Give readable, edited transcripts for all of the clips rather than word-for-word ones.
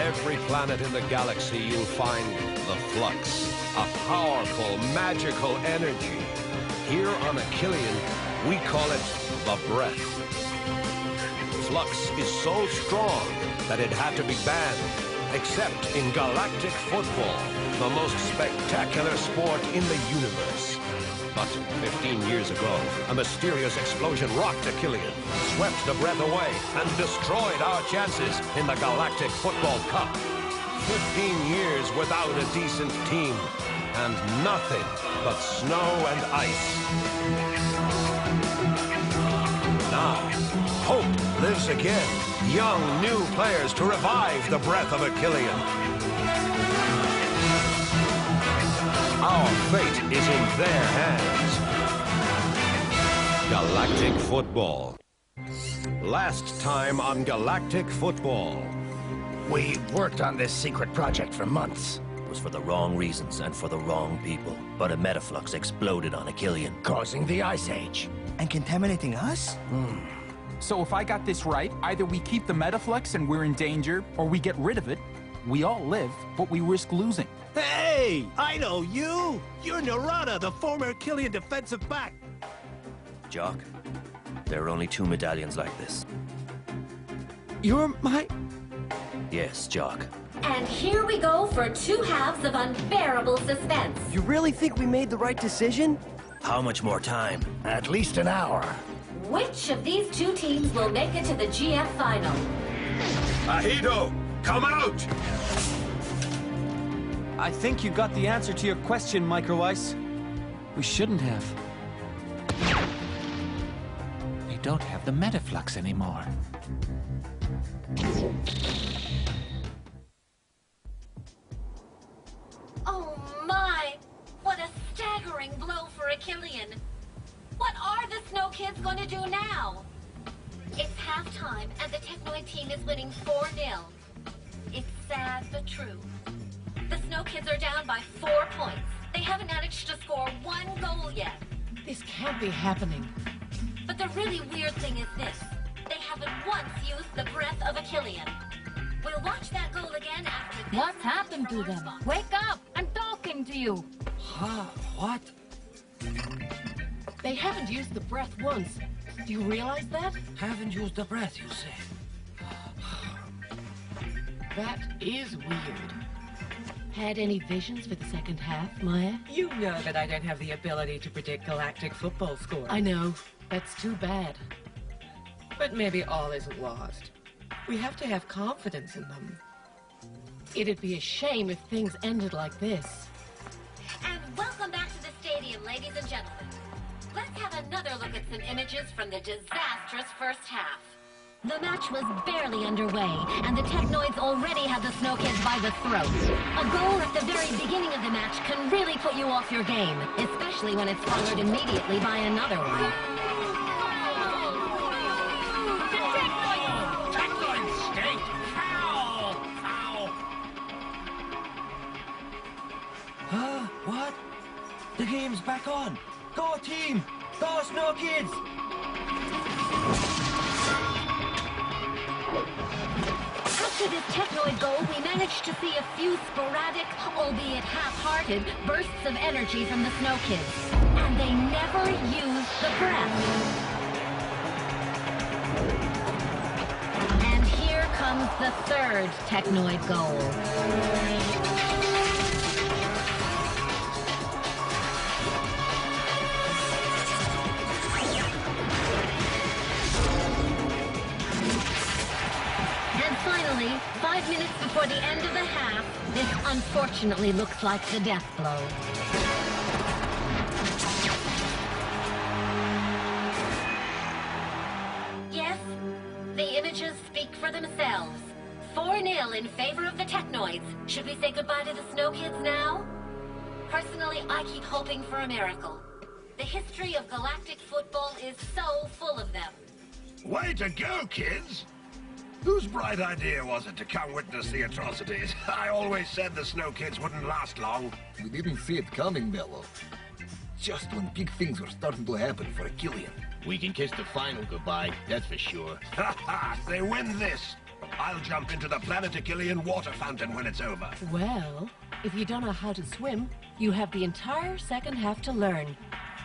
every planet in the galaxy, you'll find the flux, a powerful, magical energy. Here on Achillean, we call it the breath. Flux is so strong that it had to be banned, except in galactic football, the most spectacular sport in the universe. But 15 years ago, a mysterious explosion rocked Achillean, swept the breath away, and destroyed our chances in the Galactic Football Cup. 15 years without a decent team, and nothing but snow and ice. Now, hope lives again. Young, new players to revive the breath of Achillean. Our fate is in their hands. Galactic Football. Last time on Galactic Football. We worked on this secret project for months. It was for the wrong reasons and for the wrong people. But a metaflux exploded on Achillean, Causing the Ice Age. And contaminating us? So if I got this right, either we keep the metaflux and we're in danger, or we get rid of it. We all live, but we risk losing. Hey! I know you! You're Narada, the former Achillean defensive back! Jock, there are only 2 medallions like this. You're my... Yes, Jock. And here we go for 2 halves of unbearable suspense. You really think we made the right decision? How much more time? At least an hour. Which of these 2 teams will make it to the GF final? Ahido, come out! I think you got the answer to your question, Micro Ice. We shouldn't have. We don't have the metaflux anymore. Oh my! What a staggering blow for Achillean. What are the Snow Kids going to do now? It's halftime and the Technoid team is winning 4-0. It's sad but true. The Snow Kids are down by 4 points. They haven't managed to score 1 goal yet. This can't be happening. But the really weird thing is this. They haven't once used the breath of Achillean. We'll watch that goal again after this. What's happened to them? Wake up! I'm talking to you! Huh? What? They haven't used the breath once. Do you realize that? Haven't used the breath, you say? That is weird. Had any visions for the second half, Maya? You know that I don't have the ability to predict galactic football scores. I know. That's too bad. But maybe all isn't lost. We have to have confidence in them. It'd be a shame if things ended like this. And welcome back to the stadium, ladies and gentlemen. Let's have another look at some images from the disastrous first half. The match was barely underway, and the Technoids already had the Snow Kids by the throat. A goal at the very beginning of the match can really put you off your game, especially when it's followed immediately by another one. Technoids stink! Foul! Foul! Huh? What? The game's back on! Go team! Go Snow Kids! After this Technoid goal, we managed to see a few sporadic, albeit half-hearted, bursts of energy from the Snow Kids. And they never used the breath. And here comes the 3rd Technoid goal. Finally, 5 minutes before the end of the half, this unfortunately looks like the death blow. Yes, the images speak for themselves. 4-0 in favor of the Technoids. Should we say goodbye to the Snow Kids now? Personally, I keep hoping for a miracle. The history of galactic football is so full of them. Way to go, kids! Whose bright idea was it to come witness the atrocities? I always said the Snow Kids wouldn't last long. We didn't see it coming, Bello. Just when big things were starting to happen for Achillean. We can kiss the final goodbye, that's for sure. Ha ha! They win this! I'll jump into the Planet Achillean water fountain when it's over. Well, if you don't know how to swim, you have the entire second half to learn.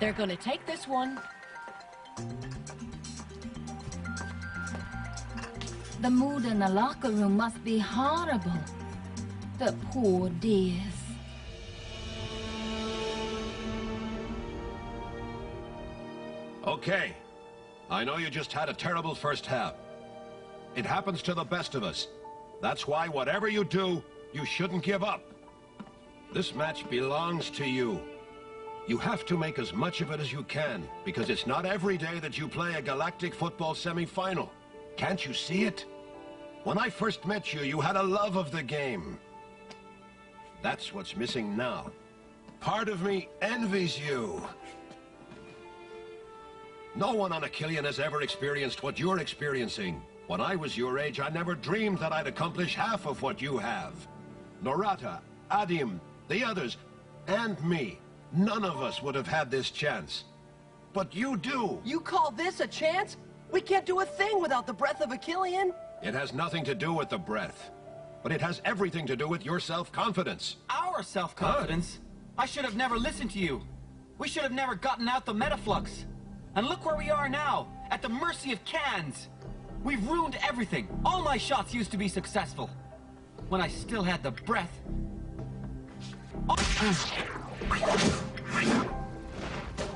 They're gonna take this one. The mood in the locker room must be horrible. The poor dears. Okay. I know you just had a terrible first half. It happens to the best of us. That's why whatever you do, you shouldn't give up. This match belongs to you. You have to make as much of it as you can, because it's not every day that you play a Galactic football semi-final. Can't you see it? When I first met you, you had a love of the game. That's what's missing now. Part of me envies you. No one on Achillean has ever experienced what you're experiencing. When I was your age, I never dreamed that I'd accomplish half of what you have. Norata, Adim, the others, and me. None of us would have had this chance. But you do. You call this a chance? We can't do a thing without the breath of Achillean. It has nothing to do with the breath. But it has everything to do with your self-confidence. Our self-confidence? I should have never listened to you. We should have never gotten out the Metaflux. And look where we are now, at the mercy of cans. We've ruined everything. All my shots used to be successful. When I still had the breath. Oh.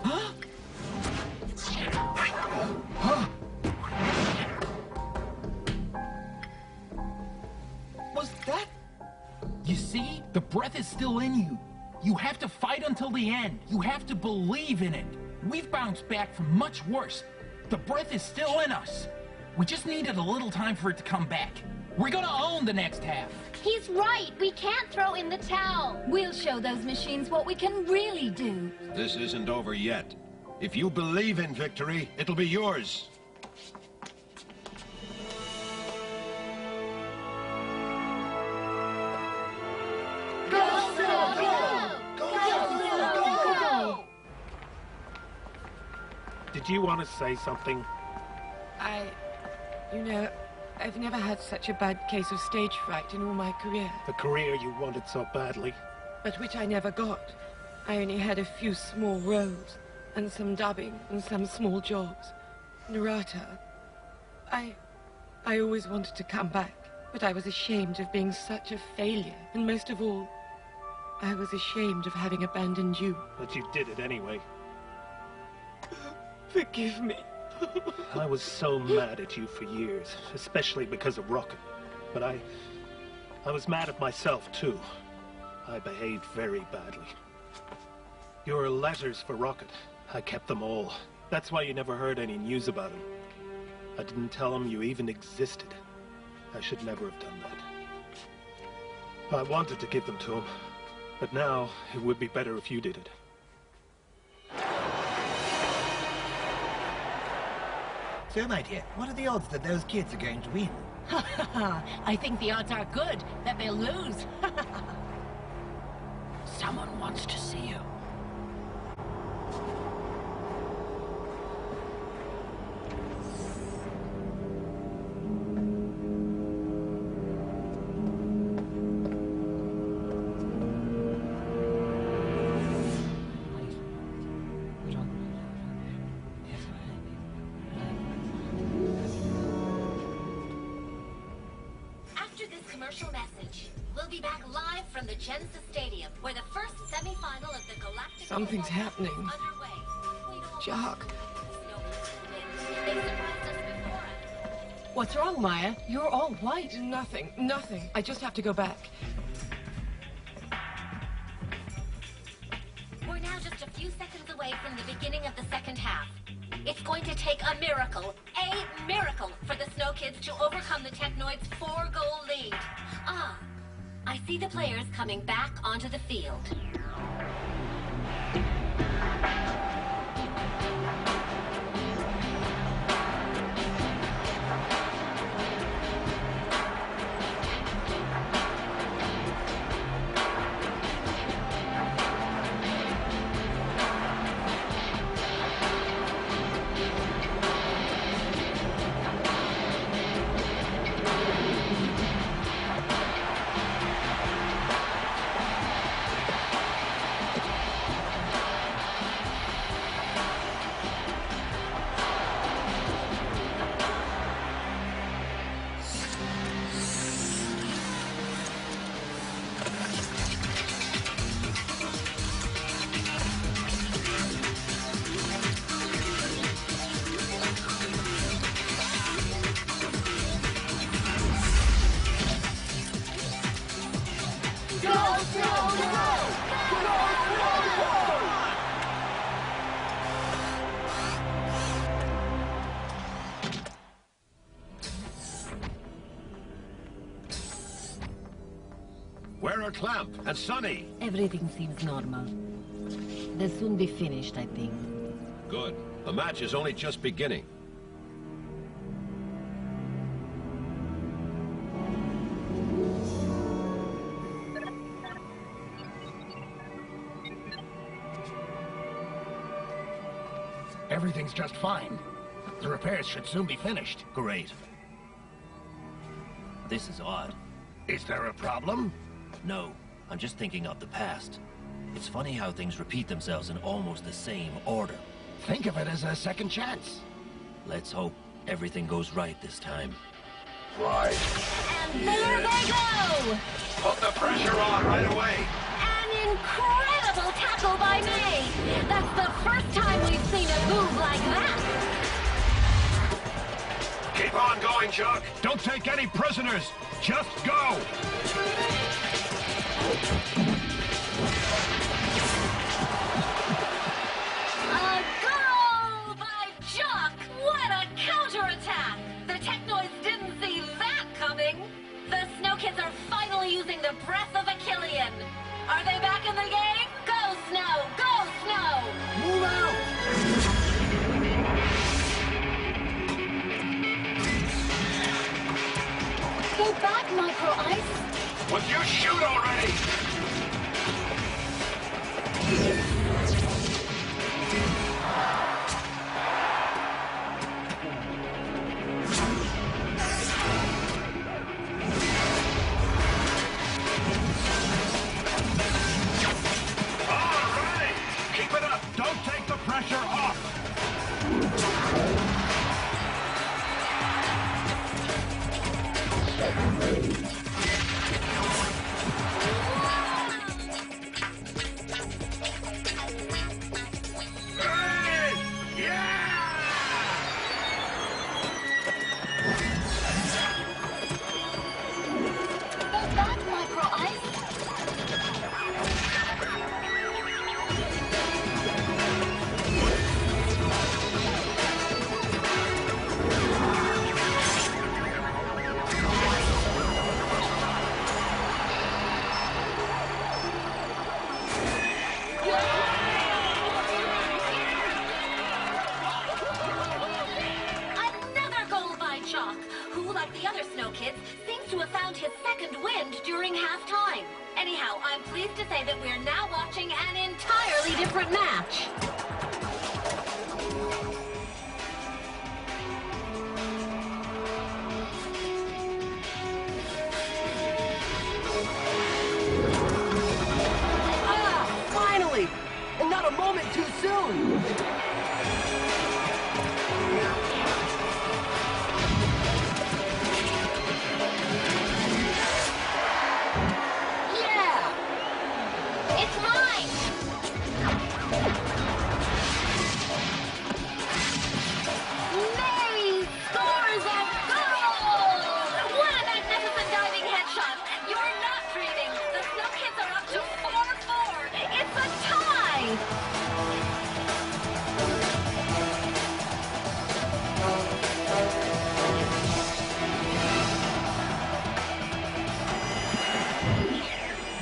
Huh? Huh? Was that? You see, the breath is still in you. You have to fight until the end. You have to believe in it. We've bounced back from much worse. The breath is still in us. We just needed a little time for it to come back. We're gonna own the next half. He's right. We can't throw in the towel. We'll show those machines what we can really do. This isn't over yet. If you believe in victory, it'll be yours. Did you want to say something? You know, I've never had such a bad case of stage fright in all my career. The career you wanted so badly. But which I never got. I only had a few small roles, and some dubbing, and some small jobs. Narata, I always wanted to come back, but I was ashamed of being such a failure, and most of all, I was ashamed of having abandoned you. But you did it anyway. Forgive me. I was so mad at you for years, especially because of Rocket. But I was mad at myself, too. I behaved very badly. Your letters for Rocket, I kept them all. That's why you never heard any news about him. I didn't tell him you even existed. I should never have done that. I wanted to give them to him, but now it would be better if you did it. So, my dear, what are the odds that those kids are going to win? I think the odds are good that they'll lose. Someone wants to see you. Commercial message. We'll be back live from the Genesis Stadium, where the first semi-final of the Galactic Something's happening. Jock. What's wrong, Maya? You're all white. Nothing. I just have to go back. We're now just a few seconds away from the beginning of the second half. It's going to take a miracle for the Snow Kids to overcome the Technoids' 4-goal lead. Ah, I see the players coming back onto the field. Commander Clamp and Sonny. Everything seems normal. They'll soon be finished, I think. Good. The match is only just beginning. Everything's just fine. The repairs should soon be finished. Great. This is odd. Is there a problem? No, I'm just thinking of the past. It's funny how things repeat themselves in almost the same order. Think of it as a second chance. Let's hope everything goes right this time. Right. And there they go! Put the pressure on right away. An incredible tackle by May! That's the first time we've seen a move like that! Keep on going, Chuck. Don't take any prisoners. Just go. A goal by Jock! What a counterattack! The Technoids didn't see that coming! The Snow Kids are finally using the breath of a Killian! Are they back in the game? Go, Snow! Go, Snow! Move out! Go back, Micro Ice. Would you shoot already? All right! Keep it up! Don't take the pressure off! Go back, Micro Ice. Another goal by Jock, who, like the other Snow Kids, seems to have found his second wind during halftime. Anyhow, I'm pleased to say that we're now watching an entirely different match. Ah! Finally! And not a moment too soon! Yeah! It's mine! May scores a goal! What a magnificent diving headshot! You're not dreaming! The Snow Kids are up to 4-4! It's a tie!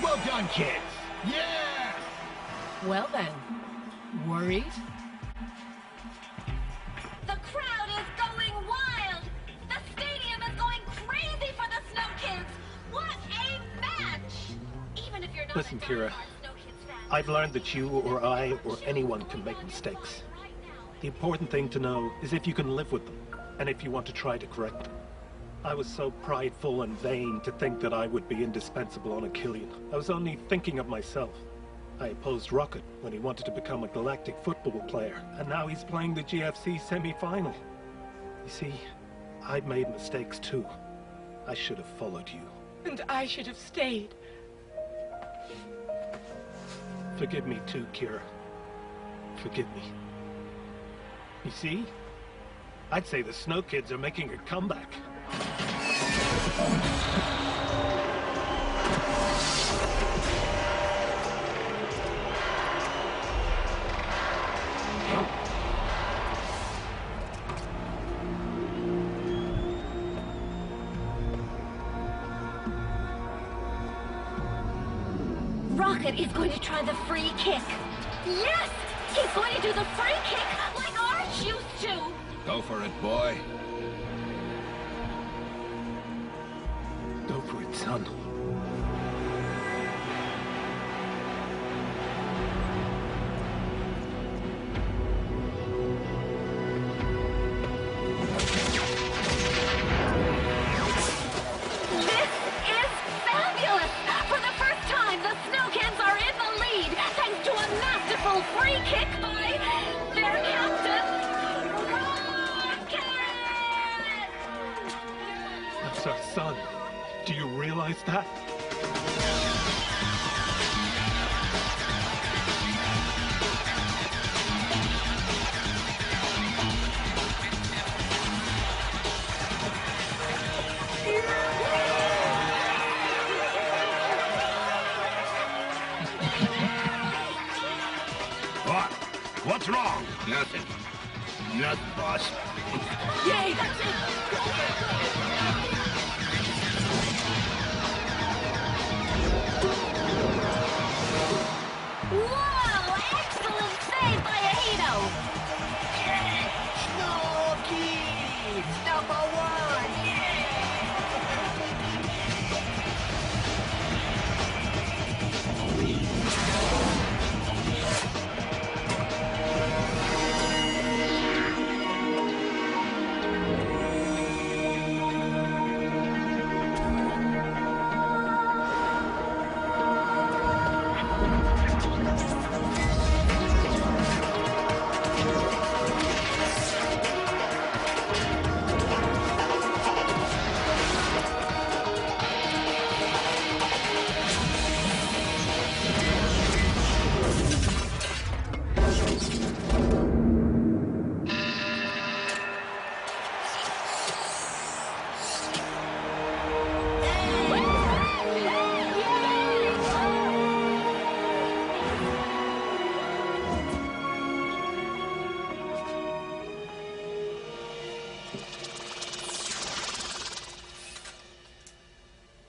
Well done, kids. Yeah! Well then, worried? The crowd is going wild! The stadium is going crazy for the Snow Kids! What a match! Even if you're not Listen, a Kira, diehard Snow Kids fan, I've learned that you or I or anyone can make mistakes. The important thing to know is if you can live with them, and if you want to try to correct them. I was so prideful and vain to think that I would be indispensable on a Killian. I was only thinking of myself. I opposed Rocket when he wanted to become a Galactic football player, and now he's playing the GFC semi-final. You see, I've made mistakes too. I should have followed you. And I should have stayed. Forgive me too, Kira. Forgive me. You see? I'd say the Snow Kids are making a comeback. Rocket is going to try the free kick. Yes! He's going to do the free kick like Arch used to! Go for it, boy. Go for it, son. Free kick by their captain, Rocket! That's our son. Do you realize that? What's wrong? Nothing. Nothing, boss. Yay, that's it! Whoa! Excellent save by Ahito! Snooki! #1!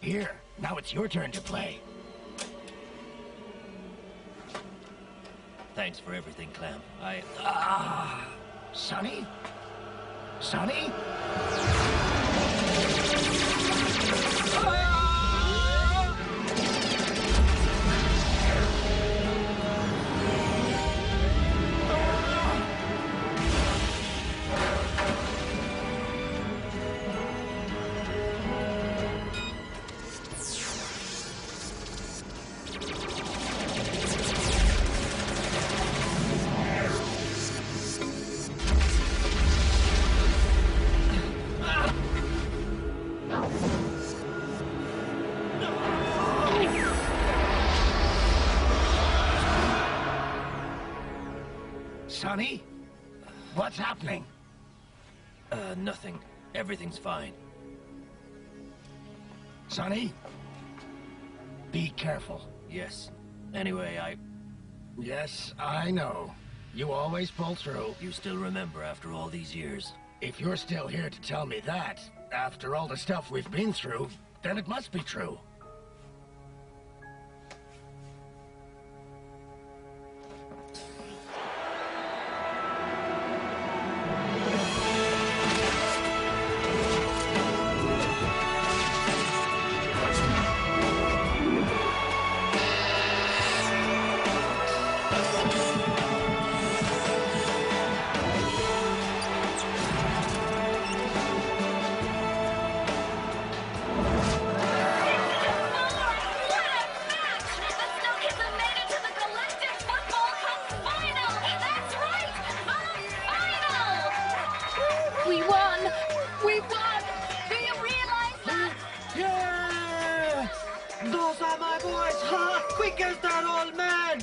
Here, now it's your turn to play. Thanks for everything, Clam. Sonny? Sonny? Sonny? What's happening? Nothing. Everything's fine. Sonny? Be careful. Yes. Anyway, Yes, I know. You always pull through. You still remember after all these years? If you're still here to tell me that, after all the stuff we've been through, then it must be true. We won! We won! Do you realize that? Yeah! Those are my boys, huh? Quick as that old man!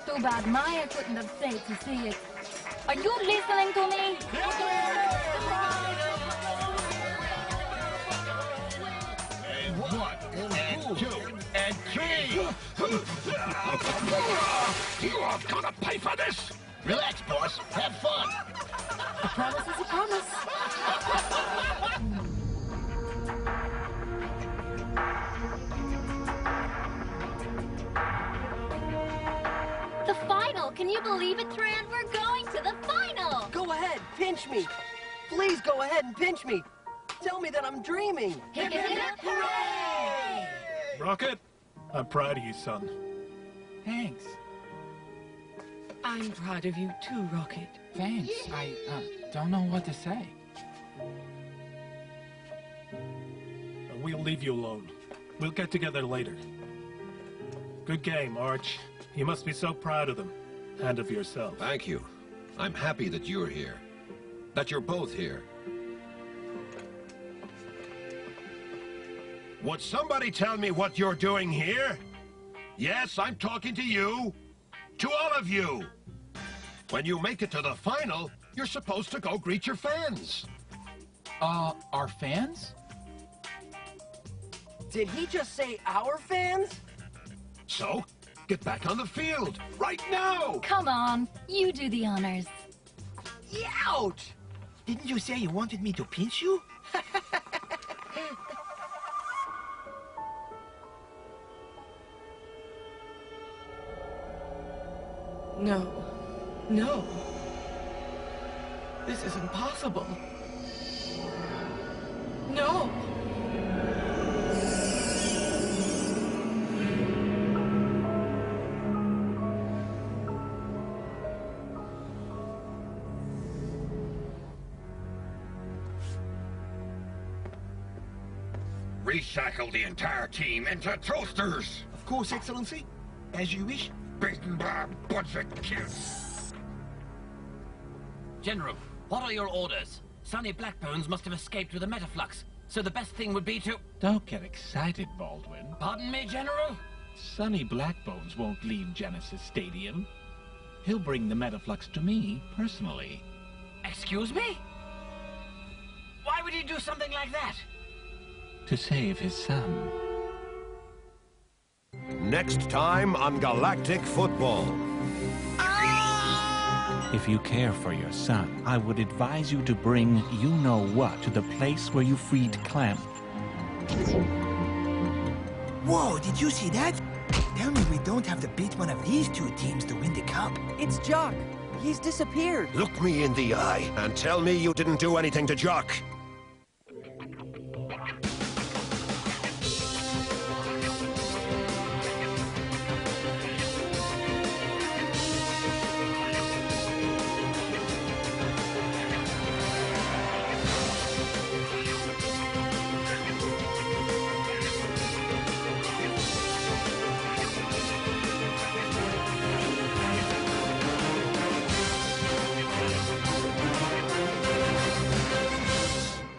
Too bad Maya couldn't have stayed to see it. Are you listening to me? And 1, and 2, and 3! You all gonna pay for this? Relax, boss. Have fun. A promise is a promise. can you believe it, Tran? We're going to the final! Go ahead, pinch me. Please go ahead and pinch me. Tell me that I'm dreaming. Hip, hip, hip, hooray! Rocket, I'm proud of you, son. Thanks. I'm proud of you too, Rocket. Thanks. I don't know what to say. We'll leave you alone. We'll get together later. Good game, Arch. You must be so proud of them. And of yourself. Thank you. I'm happy that you're here. That you're both here. Would somebody tell me what you're doing here? Yes, I'm talking to you. To all of you. When you make it to the final, you're supposed to go greet your fans. Our fans? Did he just say our fans? So, get back on the field, right now! Come on, you do the honors. Ouch! Didn't you say you wanted me to pinch you? No. No. This is impossible. No! Reshackle the entire team into toasters! Of course, Excellency. As you wish. Beaten by a bunch of kids. General, what are your orders? Sonny Blackbones must have escaped with a metaflux, so the best thing would be to... Don't get excited, Baldwin. Pardon me, General? Sonny Blackbones won't leave Genesis Stadium. He'll bring the metaflux to me, personally. Excuse me? Why would he do something like that? To save his son. Next time on Galactic Football. If you care for your son, I would advise you to bring you-know-what to the place where you freed Clamp. Whoa, did you see that? Tell me we don't have to beat one of these two teams to win the cup. It's Jock. He's disappeared. Look me in the eye and tell me you didn't do anything to Jock.